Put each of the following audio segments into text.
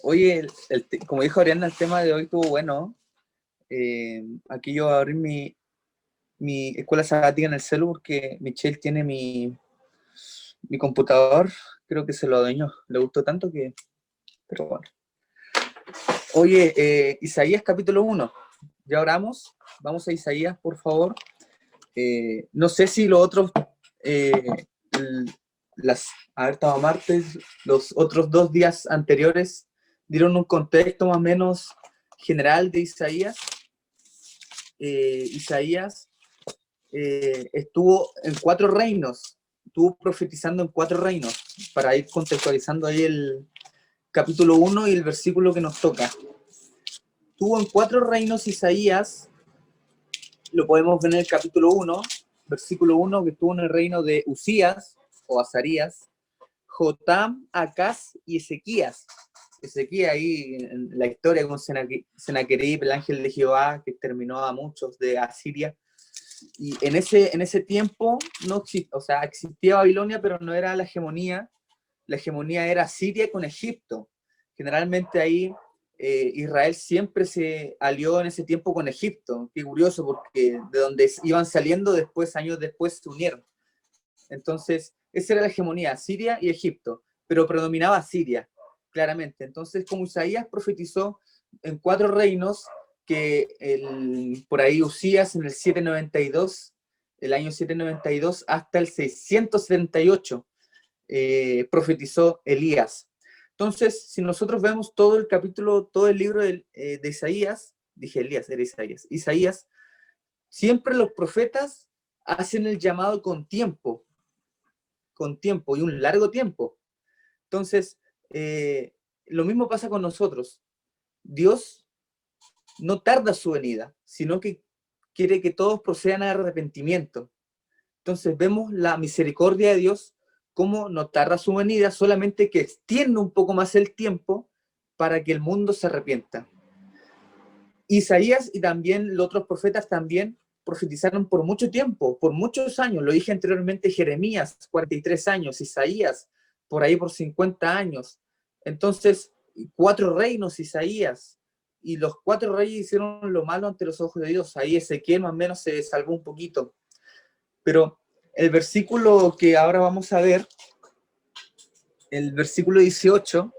Oye, como dijo Ariana, el tema de hoy estuvo bueno. Aquí yo voy a abrir mi escuela sabática en el celu porque Michelle tiene mi computador. Creo que se lo adueñó. Le gustó tanto que... Pero bueno. Oye, Isaías capítulo 1. Ya oramos. Vamos a Isaías, por favor. No sé si los otros... a ver, estaba martes. Los otros 2 días anteriores dieron un contexto más o menos general de Isaías. Isaías estuvo en 4 reinos, estuvo profetizando en 4 reinos, para ir contextualizando ahí el capítulo 1 y el versículo que nos toca. Estuvo en 4 reinos Isaías, lo podemos ver en el capítulo 1, versículo 1, que estuvo en el reino de Usías, o Azarías, Jotam, Acaz y Ezequías. Ezequías ahí en la historia con Senaquerib, el ángel de Jehová, que exterminó a muchos de Asiria. Y en ese tiempo no existía Babilonia, pero no era la hegemonía era Siria con Egipto. Generalmente ahí Israel siempre se alió en ese tiempo con Egipto. Qué curioso, porque de donde iban saliendo después, años después, se unieron. Entonces, esa era la hegemonía, Siria y Egipto, pero predominaba Siria, claramente. Entonces, como Isaías profetizó en 4 reinos, que por ahí Usías en el 792, el año 792 hasta el 678, profetizó Elías. Entonces, si nosotros vemos todo el capítulo, todo el libro de Isaías, dije Elías, era Isaías, siempre los profetas hacen el llamado con tiempo y un largo tiempo. Entonces, lo mismo pasa con nosotros. Dios no tarda su venida, sino que quiere que todos procedan al arrepentimiento. Entonces vemos la misericordia de Dios, cómo no tarda su venida, solamente que extiende un poco más el tiempo para que el mundo se arrepienta. Isaías y también los otros profetas también profetizaron por mucho tiempo, por muchos años. Lo dije anteriormente, Jeremías, 43 años, Isaías, por ahí por 50 años. Entonces, 4 reinos Isaías, y los 4 reyes hicieron lo malo ante los ojos de Dios. Ahí Ezequiel más o menos se salvó un poquito. Pero el versículo que ahora vamos a ver, el versículo 18,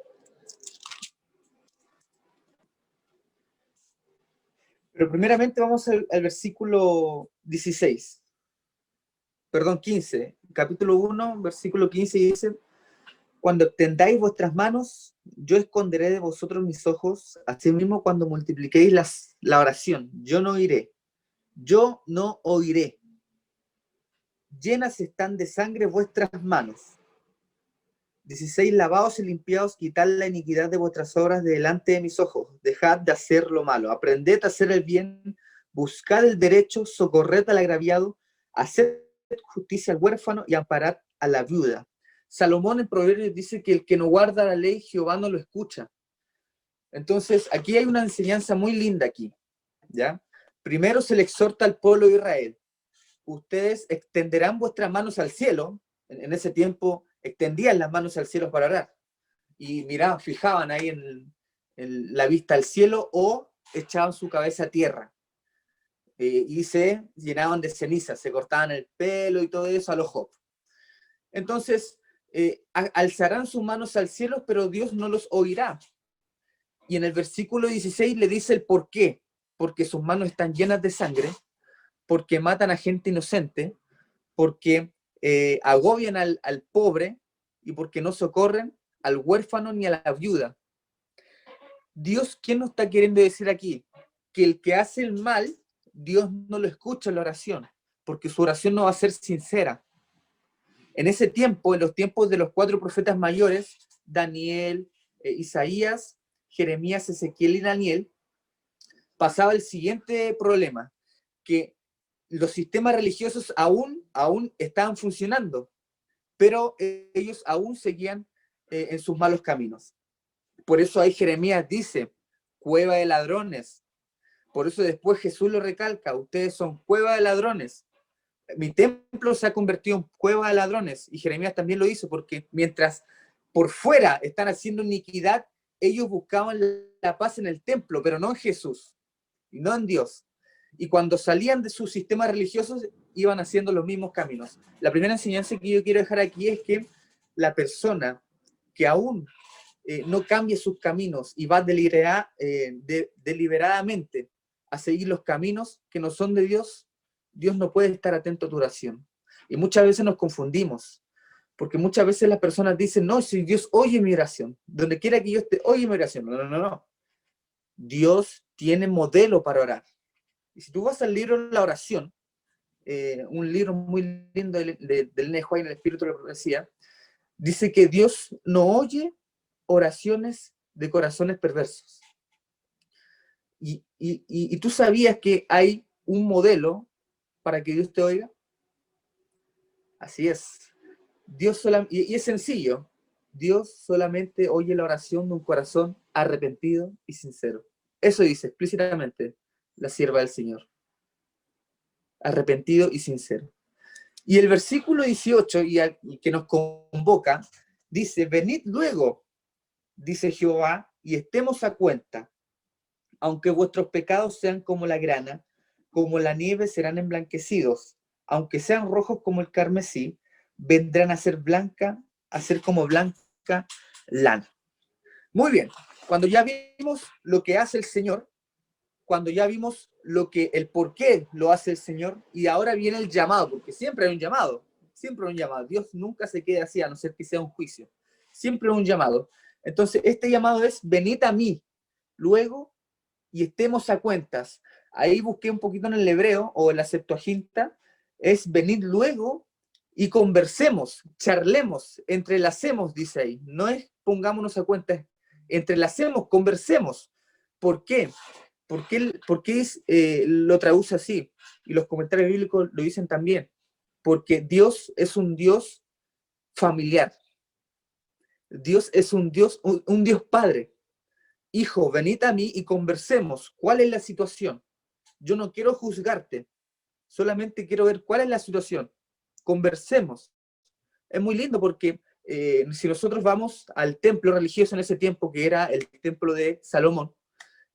pero primeramente vamos al versículo 16. Perdón, 15, capítulo 1, versículo 15, y dice: cuando extendáis vuestras manos, yo esconderé de vosotros mis ojos, asimismo cuando multipliquéis la oración, yo no oiré. Llenas están de sangre vuestras manos. 16, lavaos y limpiaos, quitad la iniquidad de vuestras obras de delante de mis ojos, dejad de hacer lo malo, aprended a hacer el bien, buscad el derecho, socorred al agraviado, haced justicia al huérfano y amparad a la viuda. Salomón en Proverbios dice que el que no guarda la ley, Jehová no lo escucha. Entonces, aquí hay una enseñanza muy linda aquí, ¿ya? Primero se le exhorta al pueblo de Israel: ustedes extenderán vuestras manos al cielo. En ese tiempo extendían las manos al cielo para orar. Y miraban, fijaban ahí en la vista al cielo, o echaban su cabeza a tierra. Y se llenaban de ceniza, se cortaban el pelo y todo eso a los Job. Entonces, alzarán sus manos al cielo, pero Dios no los oirá. Y en el versículo 16 le dice el por qué: porque sus manos están llenas de sangre, porque matan a gente inocente, porque agobian al pobre, y porque no socorren al huérfano ni a la viuda. Dios, ¿qué nos está queriendo decir aquí? Que el que hace el mal, Dios no lo escucha en la oración, porque su oración no va a ser sincera. En ese tiempo, en los tiempos de los 4 profetas mayores, Daniel, Isaías, Jeremías, Ezequiel y Daniel, pasaba el siguiente problema: que los sistemas religiosos aún estaban funcionando, pero ellos aún seguían en sus malos caminos. Por eso ahí Jeremías dice: cueva de ladrones. Por eso después Jesús lo recalca: ustedes son cueva de ladrones. Mi templo se ha convertido en cueva de ladrones. Y Jeremías también lo hizo, porque mientras por fuera están haciendo iniquidad, ellos buscaban la paz en el templo, pero no en Jesús, y no en Dios. Y cuando salían de sus sistemas religiosos, iban haciendo los mismos caminos. La primera enseñanza que yo quiero dejar aquí es que la persona que aún no cambie sus caminos y va deliberadamente a seguir los caminos que no son de Dios, Dios no puede estar atento a tu oración. Y muchas veces nos confundimos, porque muchas veces las personas dicen, no, si Dios oye mi oración, donde quiera que yo esté, oye mi oración. No, no, no, no. Dios tiene modelo para orar. Y si tú vas al libro de la oración, un libro muy lindo del Ellen White en el Espíritu de la Profecía, dice que Dios no oye oraciones de corazones perversos. Y tú sabías que hay un modelo para que Dios te oiga. Así es. Y es sencillo. Dios solamente oye la oración de un corazón arrepentido y sincero. Eso dice explícitamente la sierva del Señor. Arrepentido y sincero. Y el versículo 18, y que nos convoca, dice, venid luego, dice Jehová, y estemos a cuenta. Aunque vuestros pecados sean como la grana, como la nieve serán emblanquecidos. Aunque sean rojos como el carmesí, vendrán a ser como blanca lana. Muy bien, cuando ya vimos lo que hace el Señor, cuando ya vimos el por qué lo hace el Señor, y ahora viene el llamado, porque siempre hay un llamado, siempre hay un llamado. Dios nunca se queda así, a no ser que sea un juicio. Siempre hay un llamado. Entonces, este llamado es, venid a mí, luego, y estemos a cuentas. Ahí busqué un poquito en el hebreo, o en la Septuaginta, es venid luego y conversemos, charlemos, entrelacemos, dice ahí. No es pongámonos a cuentas, entrelacemos, conversemos. ¿Por qué? ¿Por qué lo traduce así? Y los comentarios bíblicos lo dicen también. Porque Dios es un Dios familiar. Dios es un Dios Padre. Hijo, venid a mí y conversemos. ¿Cuál es la situación? Yo no quiero juzgarte. Solamente quiero ver cuál es la situación. Conversemos. Es muy lindo porque si nosotros vamos al templo religioso en ese tiempo, que era el templo de Salomón,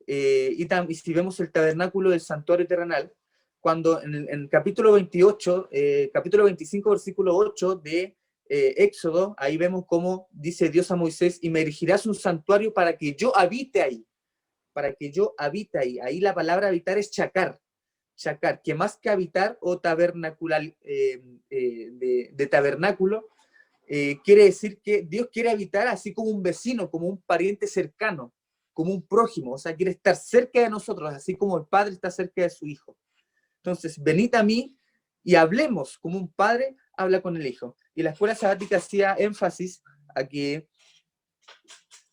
y si vemos el tabernáculo del santuario terrenal, cuando en el capítulo 28, capítulo 25, versículo 8 de Éxodo, ahí vemos cómo dice Dios a Moisés, y me erigirás un santuario para que yo habite ahí, para que yo habite ahí. Ahí la palabra habitar es chacar, que más que habitar o tabernacular, de tabernáculo, quiere decir que Dios quiere habitar así como un vecino, como un pariente cercano, como un prójimo, o sea, quiere estar cerca de nosotros, así como el padre está cerca de su hijo. Entonces, venid a mí y hablemos como un padre habla con el hijo. Y la escuela sabática hacía énfasis a que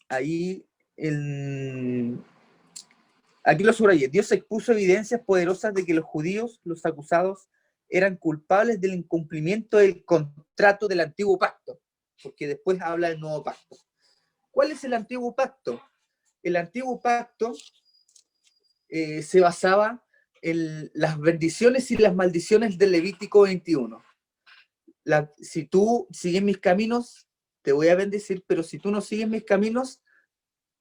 ahí, aquí lo subrayé, Dios expuso evidencias poderosas de que los judíos, los acusados, eran culpables del incumplimiento del contrato del antiguo pacto, porque después habla del nuevo pacto. ¿Cuál es el antiguo pacto? El antiguo pacto se basaba en las bendiciones y las maldiciones del Levítico 21. Si tú sigues mis caminos, te voy a bendecir, pero si tú no sigues mis caminos,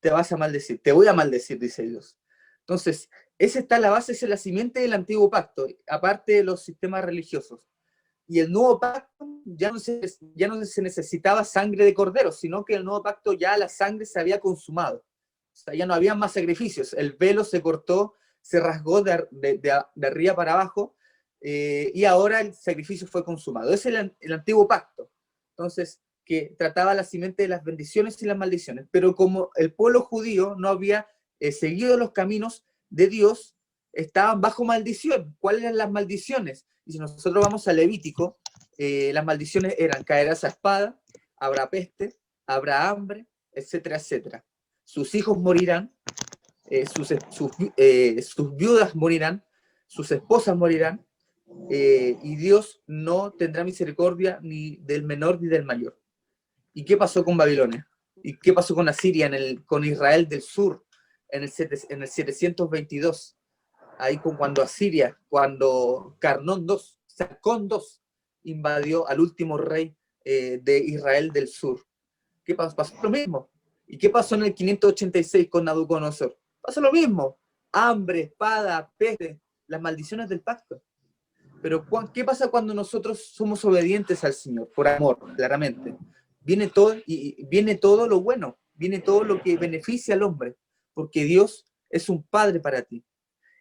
te vas a maldecir. Te voy a maldecir, dice Dios. Entonces, esa está la base, esa es la simiente del antiguo pacto, aparte de los sistemas religiosos. Y el nuevo pacto ya no se necesitaba sangre de cordero, sino que el nuevo pacto ya la sangre se había consumado. O sea, ya no había más sacrificios. El velo se cortó, se rasgó de arriba para abajo, y ahora el sacrificio fue consumado. Ese es el antiguo pacto. Entonces, que trataba la simiente de las bendiciones y las maldiciones. Pero como el pueblo judío no había seguido los caminos de Dios, estaban bajo maldición. ¿Cuáles eran las maldiciones? Y si nosotros vamos a Levítico, las maldiciones eran: caerás a espada, habrá peste, habrá hambre, etcétera, etcétera. Sus hijos morirán, sus viudas morirán, sus esposas morirán, y Dios no tendrá misericordia ni del menor ni del mayor. ¿Y qué pasó con Babilonia? ¿Y qué pasó con Asiria, con Israel del sur, en el 722? Ahí cuando Asiria, cuando Carnón II, Sarcón II, invadió al último rey de Israel del sur. ¿Qué pasó? Pasó lo mismo. ¿Y qué pasó en el 586 con Nabucodonosor? Pasa lo mismo, hambre, espada, peste, las maldiciones del pacto. Pero ¿qué pasa cuando nosotros somos obedientes al Señor? Por amor, claramente. Viene todo lo bueno, viene todo lo que beneficia al hombre, porque Dios es un padre para ti.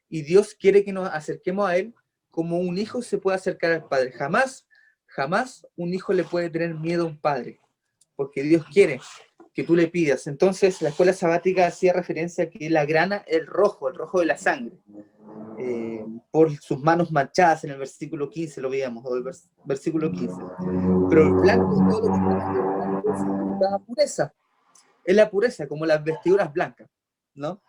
Y Dios quiere que nos acerquemos a Él como un hijo se puede acercar al padre. Jamás, jamás un hijo le puede tener miedo a un padre, porque Dios quiere que tú le pidas. Entonces, la escuela sabática hacía referencia a que la grana, el rojo de la sangre, por sus manos manchadas en el versículo 15, lo veíamos, o el versículo 15. Pero el blanco, todo lo contrario, la pureza, es la pureza, como las vestiduras blancas, ¿no?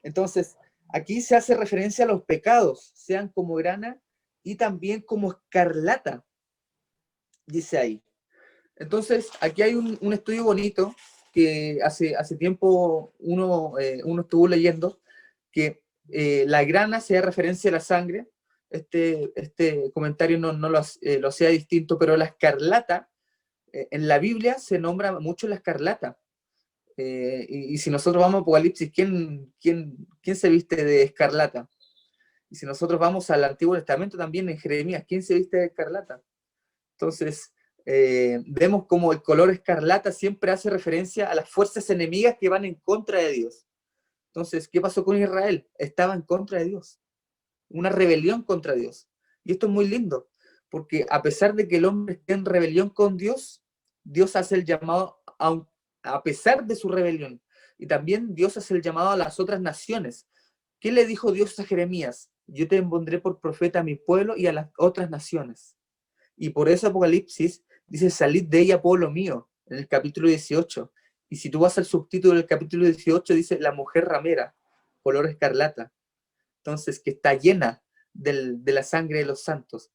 Entonces, aquí se hace referencia a los pecados, sean como grana y también como escarlata, dice ahí. Entonces, aquí hay un estudio bonito que hace tiempo uno estuvo leyendo, que la grana se da referencia a la sangre. Este comentario no lo hacía distinto, pero la escarlata, en la Biblia se nombra mucho la escarlata. Y si nosotros vamos a Apocalipsis, ¿quién se viste de escarlata? Y si nosotros vamos al Antiguo Testamento también, en Jeremías, ¿quién se viste de escarlata? Entonces, vemos como el color escarlata siempre hace referencia a las fuerzas enemigas que van en contra de Dios. Entonces, ¿qué pasó con Israel? Estaba en contra de Dios. Una rebelión contra Dios. Y esto es muy lindo, porque a pesar de que el hombre esté en rebelión con Dios, Dios hace el llamado a pesar de su rebelión. Y también Dios hace el llamado a las otras naciones. ¿Qué le dijo Dios a Jeremías? Yo te pondré por profeta a mi pueblo y a las otras naciones. Y por eso Apocalipsis dice, salid de ella, pueblo mío, en el capítulo 18. Y si tú vas al subtítulo del capítulo 18, dice, la mujer ramera, color escarlata. Entonces, que está llena de la sangre de los santos.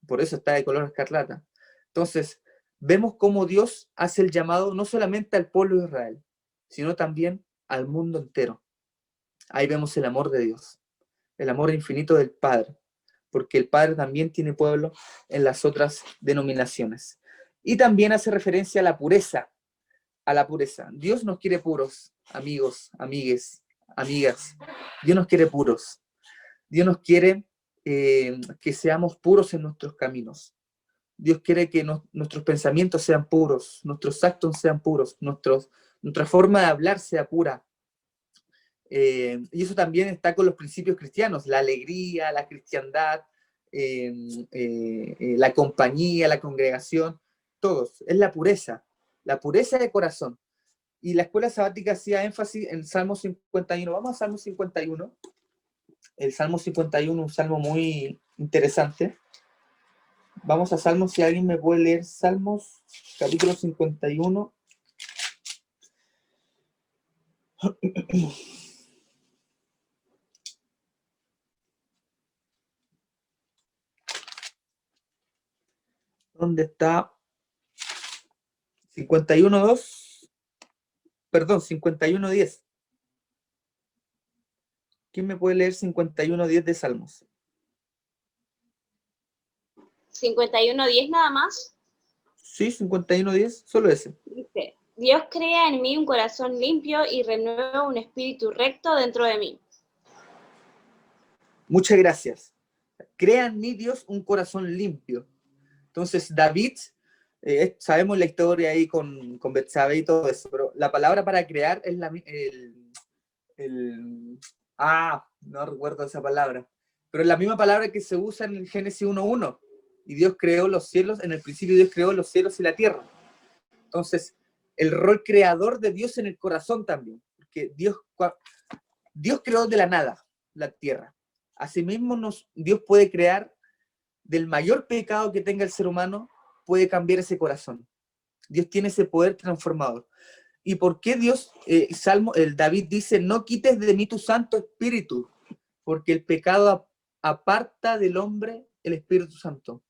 Por eso está de color escarlata. Entonces, vemos cómo Dios hace el llamado no solamente al pueblo de Israel, sino también al mundo entero. Ahí vemos el amor de Dios, el amor infinito del Padre, porque el Padre también tiene pueblo en las otras denominaciones. Y también hace referencia a la pureza, a la pureza. Dios nos quiere puros, amigos, amigues, amigas. Dios nos quiere puros. Dios nos quiere que seamos puros en nuestros caminos. Dios quiere que nuestros pensamientos sean puros, nuestros actos sean puros, nuestra forma de hablar sea pura. Y eso también está con los principios cristianos, la alegría, la cristiandad, la compañía, la congregación, todos. Es la pureza de corazón. Y la escuela sabática hacía énfasis en Salmo 51. Vamos a Salmo 51. El Salmo 51, un salmo muy interesante. Vamos a Salmos, si alguien me puede leer Salmos, capítulo 51. ¿Dónde está? 51.2. Perdón, 51.10. ¿Quién me puede leer 51.10 de Salmos? 51:10 nada más. Sí, 51.10, solo ese. Dice, Dios crea en mí un corazón limpio y renueva un espíritu recto dentro de mí. Muchas gracias. Crea en mí, Dios, un corazón limpio. Entonces, David, sabemos la historia ahí con Betsabé y todo eso, pero la palabra para crear es no recuerdo esa palabra, pero es la misma palabra que se usa en el Génesis 1.1. Y Dios creó los cielos, en el principio Dios creó los cielos y la tierra. Entonces, el rol creador de Dios en el corazón también, porque Dios creó de la nada la tierra. Asimismo, Dios puede crear del mayor pecado que tenga el ser humano, puede cambiar ese corazón. Dios tiene ese poder transformador. ¿Y por qué Dios, David dice, no quites de mí tu Santo Espíritu? Porque el pecado aparta del hombre el Espíritu Santo.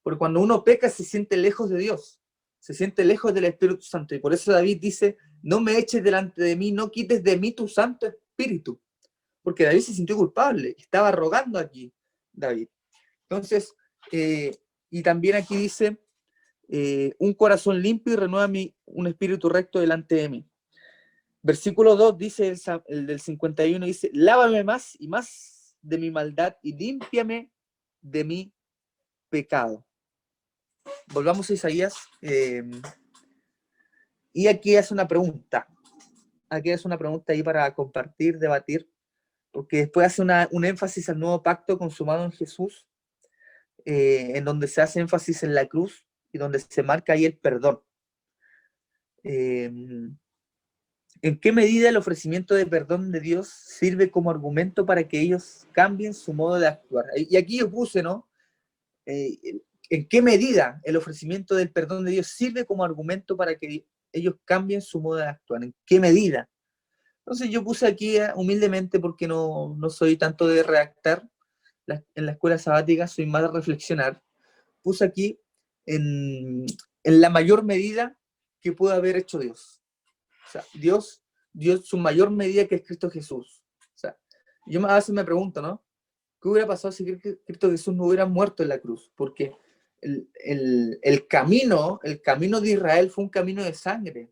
Porque cuando uno peca se siente lejos de Dios, se siente lejos del Espíritu Santo. Y por eso David dice, no me eches delante de mí, no quites de mí tu Santo Espíritu. Porque David se sintió culpable, estaba rogando aquí, David. Entonces, y también aquí dice, un corazón limpio y renueva un espíritu recto delante de mí. Versículo 2 dice, el del 51, dice, lávame más y más de mi maldad y límpiame de mi pecado. Volvamos a Isaías. Y aquí hace una pregunta. Aquí es una pregunta ahí para compartir, debatir, porque después hace un énfasis al nuevo pacto consumado en Jesús, en donde se hace énfasis en la cruz y donde se marca ahí el perdón. ¿En qué medida el ofrecimiento de perdón de Dios sirve como argumento para que ellos cambien su modo de actuar? Y aquí yo puse, ¿no? ¿En qué medida el ofrecimiento del perdón de Dios sirve como argumento para que ellos cambien su modo de actuar? ¿En qué medida? Entonces yo puse aquí humildemente, porque no soy tanto de redactar en la escuela sabática, soy más de reflexionar. Puse aquí en la mayor medida que puede haber hecho Dios. O sea, Dios dio su mayor medida, que es Cristo Jesús. O sea, yo a veces me pregunto, ¿no? ¿Qué hubiera pasado si Cristo Jesús no hubiera muerto en la cruz? Porque el camino de Israel fue un camino de sangre.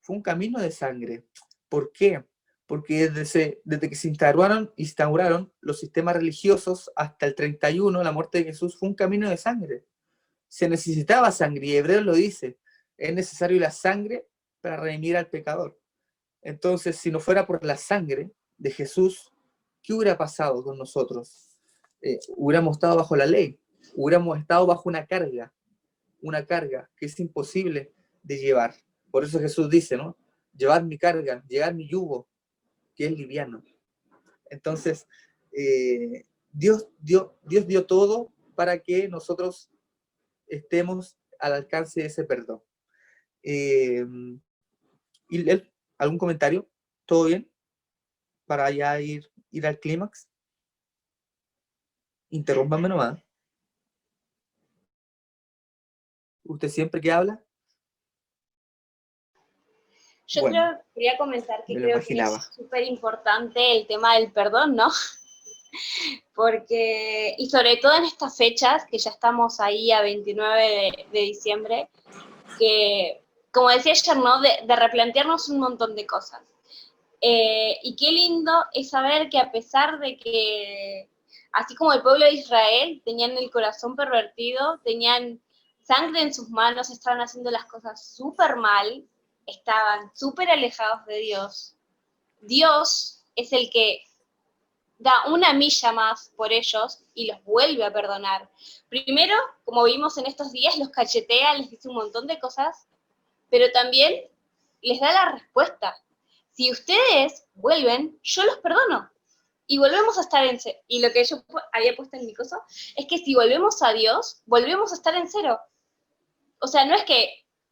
Fue un camino de sangre. ¿Por qué? Porque desde que se instauraron los sistemas religiosos hasta el 31, la muerte de Jesús, fue un camino de sangre. Se necesitaba sangre, y Hebreos lo dice, es necesario la sangre para redimir al pecador. Entonces, si no fuera por la sangre de Jesús, ¿qué hubiera pasado con nosotros? Hubiéramos estado bajo la ley, hubiéramos estado bajo una carga que es imposible de llevar. Por eso Jesús dice, ¿no? Llevad mi carga, llevad mi yugo, que es liviano. Entonces, Dios dio todo para que nosotros estemos al alcance de ese perdón. ¿Y algún comentario? ¿Todo bien? Para ya ir al clímax. Interrúmpame nomás. ¿Usted siempre que habla? Yo Bueno, quería comentar que me lo creo que imaginaba. es súper importante el tema del perdón, ¿no? Porque, y sobre todo en estas fechas, que ya estamos ahí a 29 de diciembre, que, como decía ayer, ¿no? De replantearnos un montón de cosas. Y qué lindo es saber que, a pesar de que, así como el pueblo de Israel, tenían el corazón pervertido, tenían sangre en sus manos, estaban haciendo las cosas súper mal, estaban súper alejados de Dios. Dios es el que da una milla más por ellos y los vuelve a perdonar. Primero, como vimos en estos días, los cachetea, les dice un montón de cosas, pero también les da la respuesta. Si ustedes vuelven, yo los perdono. Y volvemos a estar en cero. Y lo que yo había puesto en mi coso es que si volvemos a Dios, volvemos a estar en cero. O sea, no es que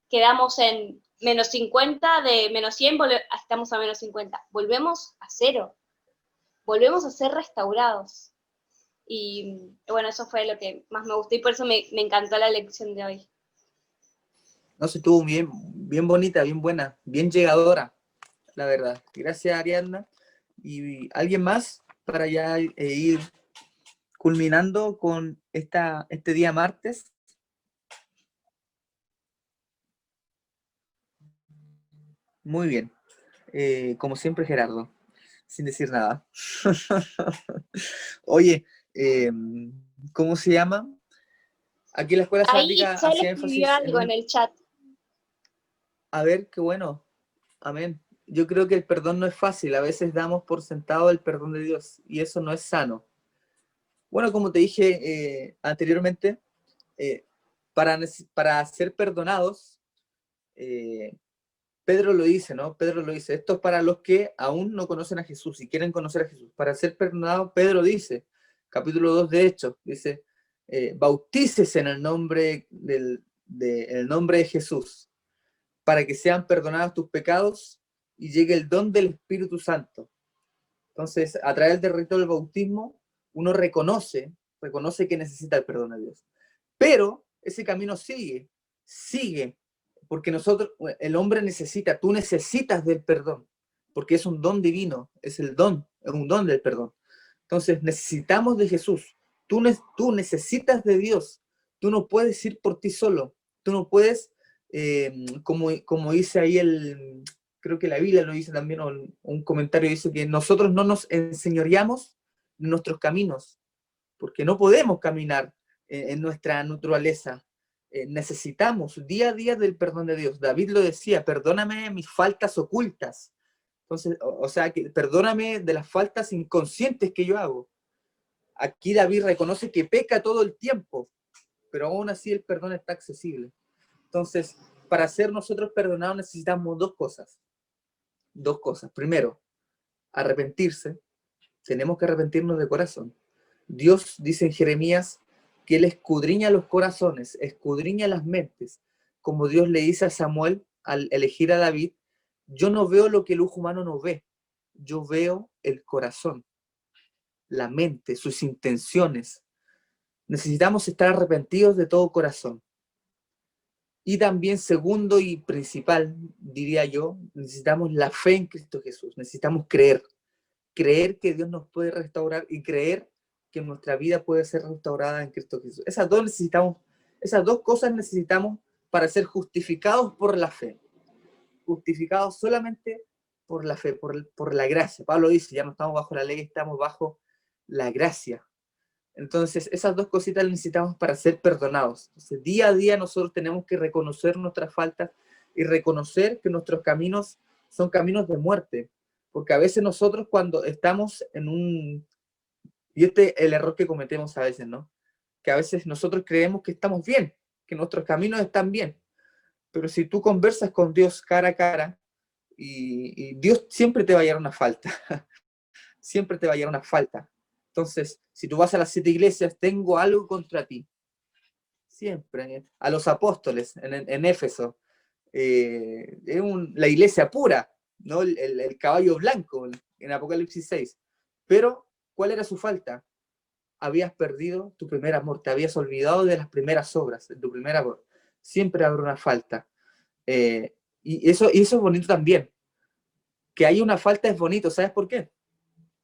quedamos en menos 50, de menos 100 estamos a menos 50. Volvemos a cero. Volvemos a ser restaurados. Y bueno, eso fue lo que más me gustó y por eso me encantó la lección de hoy. No sé, estuvo bien, bien bonita, bien buena, bien llegadora, la verdad. Gracias, Ariadna. ¿Y alguien más para ya ir culminando con este día martes? Muy bien. Como siempre, Gerardo, sin decir nada. Oye, ¿cómo se llama? Aquí en la escuela Ahí sabática Chale hacía escribió énfasis en algo en el chat. A ver, qué bueno. Amén. Yo creo que el perdón no es fácil. A veces damos por sentado el perdón de Dios y eso no es sano. Bueno, como te dije anteriormente, eh, para ser perdonados, eh, Pedro lo dice, ¿no? Pedro lo dice, esto es para los que aún no conocen a Jesús y quieren conocer a Jesús. Para ser perdonados, Pedro dice, capítulo 2 de Hechos, dice, bautícese en el nombre el nombre de Jesús, para que sean perdonados tus pecados y llegue el don del Espíritu Santo. Entonces, a través del rito del bautismo, uno reconoce que necesita el perdón de Dios. Pero ese camino sigue, porque el hombre necesita, tú necesitas del perdón, porque es un don divino, es un don del perdón. Entonces, necesitamos de Jesús. Tú necesitas de Dios. Tú no puedes ir por ti solo. Tú no puedes, como dice ahí creo que la Biblia lo dice también, o un comentario dice que nosotros no nos enseñoreamos en nuestros caminos, porque no podemos caminar en nuestra naturaleza. Necesitamos día a día del perdón de Dios. David lo decía, perdóname mis faltas ocultas. Entonces, o sea, que perdóname de las faltas inconscientes que yo hago. Aquí David reconoce que peca todo el tiempo, pero aún así el perdón está accesible. Entonces, para ser nosotros perdonados necesitamos dos cosas. Dos cosas. Primero, arrepentirse. Tenemos que arrepentirnos de corazón. Dios dice en Jeremías que Él escudriña los corazones, escudriña las mentes. Como Dios le dice a Samuel al elegir a David, yo no veo lo que el ojo humano no ve. Yo veo el corazón, la mente, sus intenciones. Necesitamos estar arrepentidos de todo corazón. Y también, segundo y principal, diría yo, necesitamos la fe en Cristo Jesús. Necesitamos creer que Dios nos puede restaurar y creer que nuestra vida puede ser restaurada en Cristo Jesús. Esas dos cosas necesitamos para ser justificados por la fe. Justificados solamente por la fe, por la gracia. Pablo dice, ya no estamos bajo la ley, estamos bajo la gracia. Entonces, esas dos cositas las necesitamos para ser perdonados. Entonces, día a día nosotros tenemos que reconocer nuestras faltas y reconocer que nuestros caminos son caminos de muerte. Porque a veces nosotros cuando estamos en un... Y este es el error que cometemos a veces, ¿no? Que a veces nosotros creemos que estamos bien, que nuestros caminos están bien. Pero si tú conversas con Dios cara a cara, y Dios siempre te va a llevar una falta. Siempre te va a llevar una falta. Entonces, si tú vas a las 7 iglesias, tengo algo contra ti. Siempre. A los apóstoles en Éfeso. Es la iglesia pura, ¿no? El caballo blanco en Apocalipsis 6. Pero, ¿cuál era su falta? Habías perdido tu primer amor, te habías olvidado de las primeras obras, de tu primer amor. Siempre habrá una falta. Y eso es bonito también. Que hay una falta es bonito, ¿sabes por qué?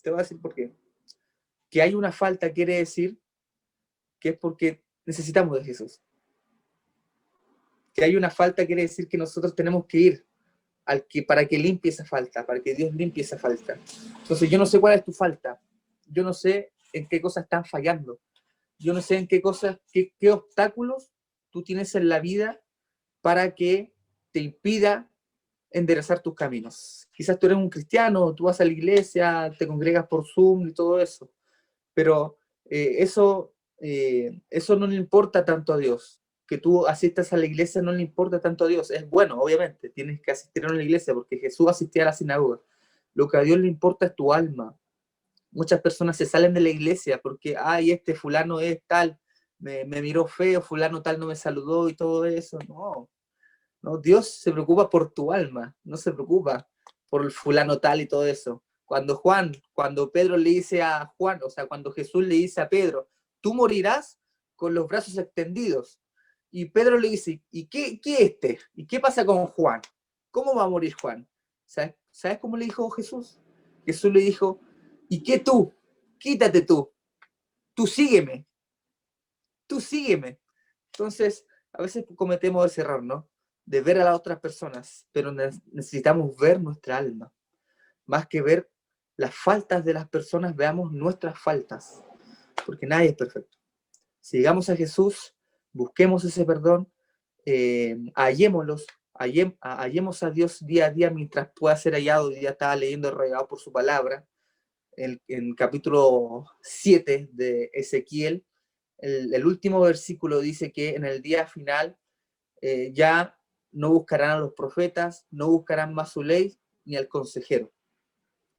Te voy a decir por qué. Que hay una falta quiere decir que es porque necesitamos de Jesús. Que hay una falta quiere decir que nosotros tenemos que ir para que limpie esa falta, para que Dios limpie esa falta. Entonces yo no sé cuál es tu falta, yo no sé en qué cosas están fallando, yo no sé en qué cosas, qué obstáculos tú tienes en la vida para que te impida enderezar tus caminos. Quizás tú eres un cristiano, tú vas a la iglesia, te congregas por Zoom y todo eso, pero eso no le importa tanto a Dios. Que tú asistas a la iglesia no le importa tanto a Dios. Es bueno, obviamente, tienes que asistir a una iglesia porque Jesús asistía a la sinagoga. Lo que a Dios le importa es tu alma. Muchas personas se salen de la iglesia porque, ay, este fulano es tal, me miró feo, fulano tal no me saludó y todo eso. No, no, Dios se preocupa por tu alma, no se preocupa por el fulano tal y todo eso. Cuando Pedro le dice a Juan, o sea, cuando Jesús le dice a Pedro, tú morirás con los brazos extendidos. Y Pedro le dice, ¿y qué este? ¿Y qué pasa con Juan? ¿Cómo va a morir Juan? ¿Sabes cómo le dijo Jesús? Jesús le dijo, ¿y qué tú? Quítate tú sígueme, tú sígueme. Entonces, a veces cometemos ese error, ¿no? De ver a las otras personas, pero necesitamos ver nuestra alma. Más que ver las faltas de las personas, veamos nuestras faltas, porque nadie es perfecto. Sigamos a Jesús, busquemos ese perdón, hallémoslos, hallemos a Dios día a día mientras pueda ser hallado. Ya estaba leyendo regado por su palabra, en capítulo 7 de Ezequiel, el último versículo dice que en el día final ya no buscarán a los profetas, no buscarán más su ley ni al consejero.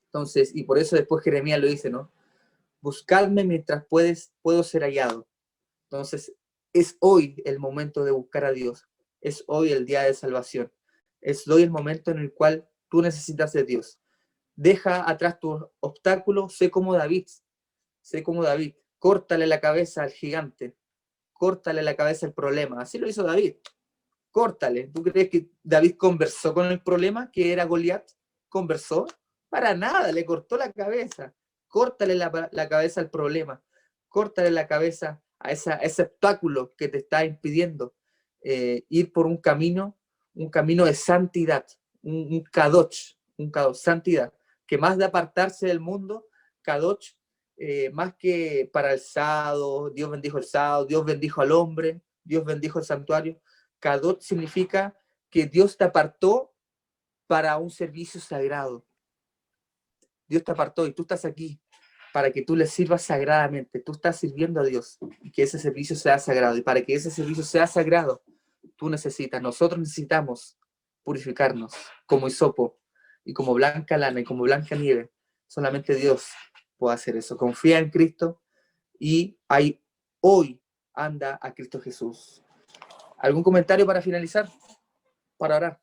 Entonces, y por eso después Jeremías lo dice, ¿no? Buscadme mientras puedo ser hallado. Entonces, es hoy el momento de buscar a Dios. Es hoy el día de salvación. Es hoy el momento en el cual tú necesitas de Dios. Deja atrás tus obstáculos, sé como David. Sé como David. Córtale la cabeza al gigante. Córtale la cabeza al problema. Así lo hizo David. Córtale. ¿Tú crees que David conversó con el problema que era Goliat? ¿Conversó? Para nada, le cortó la cabeza. Córtale la cabeza al problema. Córtale la cabeza a ese obstáculo que te está impidiendo ir por un camino de santidad, un kadosh, santidad, que más de apartarse del mundo, kadosh, más que para el sábado, Dios bendijo el sábado, Dios bendijo al hombre, Dios bendijo el santuario. Kadosh significa que Dios te apartó para un servicio sagrado. Dios te apartó y tú estás aquí para que tú le sirvas sagradamente. Tú estás sirviendo a Dios y que ese servicio sea sagrado. Y para que ese servicio sea sagrado, nosotros necesitamos purificarnos como hisopo y como blanca lana y como blanca nieve. Solamente Dios puede hacer eso. Confía en Cristo y hoy anda a Cristo Jesús. ¿Algún comentario para finalizar? Para orar.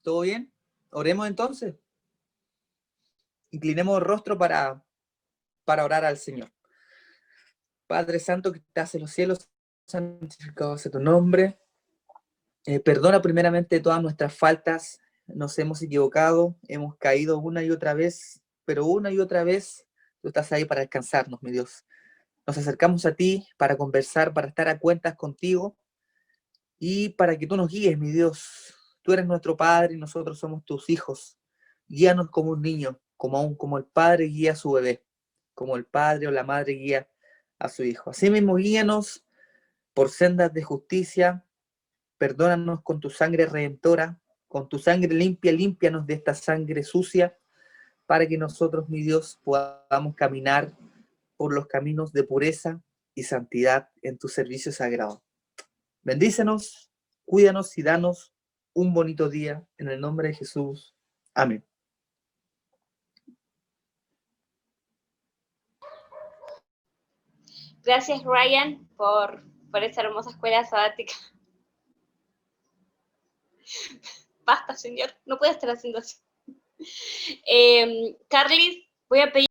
¿Todo bien? Oremos entonces. Inclinemos el rostro para orar al Señor. Padre Santo que estás en los cielos, santificado sea tu nombre. Perdona primeramente todas nuestras faltas. Nos hemos equivocado, hemos caído una y otra vez, pero una y otra vez tú estás ahí para descansarnos, mi Dios. Nos acercamos a ti para conversar, para estar a cuentas contigo y para que tú nos guíes, mi Dios. Tú eres nuestro Padre y nosotros somos tus hijos. Guíanos como un niño, como el padre guía a su bebé, como el padre o la madre guía a su hijo. Asimismo, guíanos por sendas de justicia, perdónanos con tu sangre redentora, con tu sangre limpia, límpianos de esta sangre sucia, para que nosotros, mi Dios, podamos caminar por los caminos de pureza y santidad en tu servicio sagrado. Bendícenos, cuídanos y danos un bonito día, en el nombre de Jesús. Amén. Gracias, Ryan, por esa hermosa escuela sabática. Basta, señor, no puede estar haciendo así. Carlis, voy a pedir